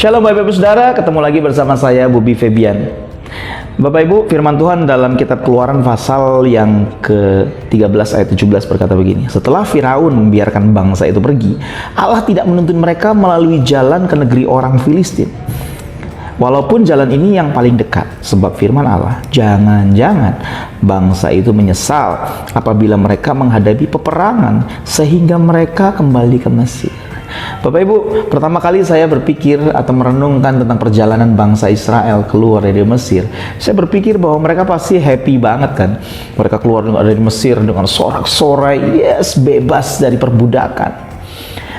Shalom Bapak Ibu Saudara, ketemu lagi bersama saya Bobby Febian. Bapak Ibu, firman Tuhan dalam kitab Keluaran pasal yang ke-13 ayat 17 berkata begini. Setelah Firaun membiarkan bangsa itu pergi, Allah tidak menuntun mereka melalui jalan ke negeri orang Filistin. Walaupun jalan ini yang paling dekat, sebab firman Allah, jangan-jangan bangsa itu menyesal apabila mereka menghadapi peperangan sehingga mereka kembali ke Mesir. Bapak Ibu, pertama kali saya berpikir atau merenungkan tentang perjalanan bangsa Israel keluar dari Mesir, saya berpikir bahwa mereka pasti happy banget kan. Mereka keluar dari Mesir dengan sorak-sorai, yes, bebas dari perbudakan.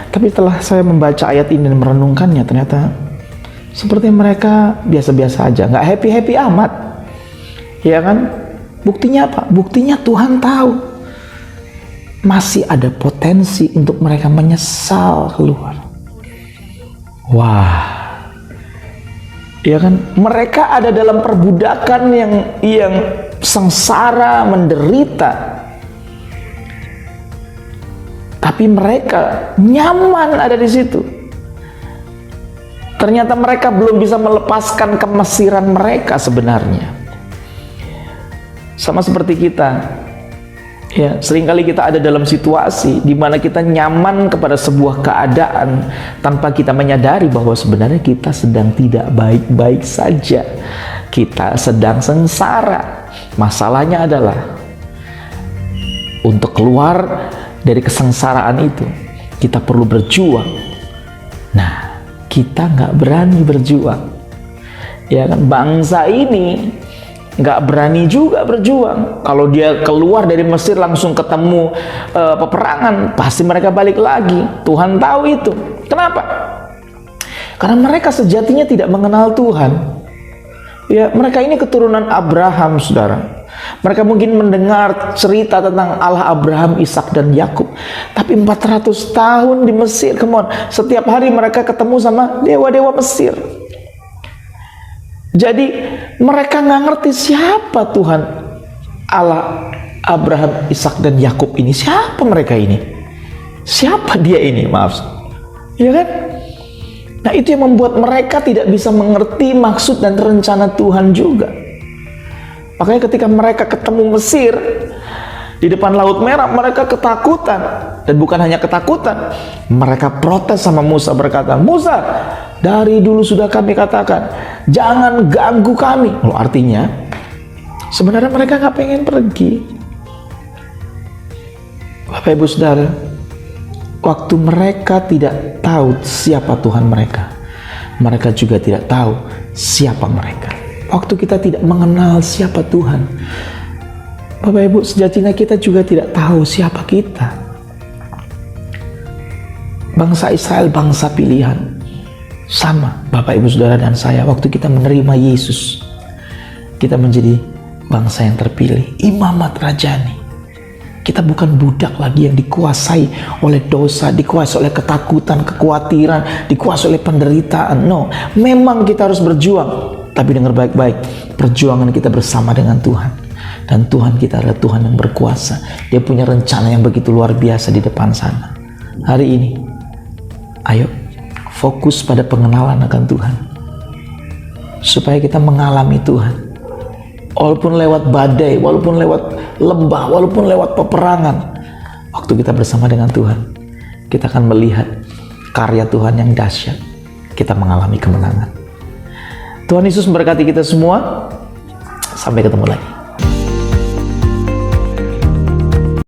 Tapi setelah saya membaca ayat ini dan merenungkannya, ternyata seperti mereka biasa-biasa aja, nggak happy-happy amat. Ya kan? Buktinya apa? Buktinya Tuhan tahu masih ada potensi untuk mereka menyesal keluar. Wah, ya kan? Mereka ada dalam perbudakan yang sengsara, menderita, tapi mereka nyaman ada di situ. Ternyata mereka belum bisa melepaskan kemesiran mereka sebenarnya. Sama seperti kita. Ya, seringkali kita ada dalam situasi di mana kita nyaman kepada sebuah keadaan tanpa kita menyadari bahwa sebenarnya kita sedang tidak baik-baik saja. Kita sedang sengsara. Masalahnya adalah untuk keluar dari kesengsaraan itu, kita perlu berjuang. Nah, kita nggak berani berjuang. Ya kan, bangsa ini nggak berani juga berjuang. Kalau dia keluar dari Mesir langsung ketemu peperangan, pasti mereka balik lagi. Tuhan tahu itu. Kenapa? Karena mereka sejatinya tidak mengenal Tuhan. Ya, mereka ini keturunan Abraham, saudara. Mereka mungkin mendengar cerita tentang Allah Abraham, Ishak dan Yakub. Tapi 400 tahun di Mesir, come on. Setiap hari mereka ketemu sama dewa-dewa Mesir. Jadi mereka nggak ngerti siapa Tuhan Allah Abraham, Ishak dan Yakub ini. Siapa mereka ini? Siapa dia ini? Maaf, ya kan? Nah, itu yang membuat mereka tidak bisa mengerti maksud dan rencana Tuhan juga. Makanya ketika mereka ketemu Mesir di depan Laut Merah, mereka ketakutan. Dan bukan hanya ketakutan, mereka protes sama Musa, berkata, Musa, dari dulu sudah kami katakan, jangan ganggu kami. Loh, artinya sebenarnya mereka nggak pengen pergi. Bapak Ibu Saudara, waktu mereka tidak tahu siapa Tuhan mereka, mereka juga tidak tahu siapa mereka. Waktu kita tidak mengenal siapa Tuhan, Bapak Ibu, sejatinya kita juga tidak tahu siapa kita. Bangsa Israel, bangsa pilihan. Sama Bapak Ibu Saudara dan saya, waktu kita menerima Yesus, kita menjadi bangsa yang terpilih, imamat rajani. Kita bukan budak lagi yang dikuasai oleh dosa, dikuasai oleh ketakutan, kekhawatiran, dikuasai oleh penderitaan. No, memang kita harus berjuang, tapi dengar baik-baik, perjuangan kita bersama dengan Tuhan. Dan Tuhan kita adalah Tuhan yang berkuasa. Dia punya rencana yang begitu luar biasa di depan sana. Hari ini, ayo fokus pada pengenalan akan Tuhan, supaya kita mengalami Tuhan. Walaupun lewat badai, walaupun lewat lembah, walaupun lewat peperangan, waktu kita bersama dengan Tuhan, kita akan melihat karya Tuhan yang dahsyat. Kita mengalami kemenangan. Tuhan Yesus memberkati kita semua. Sampai ketemu lagi.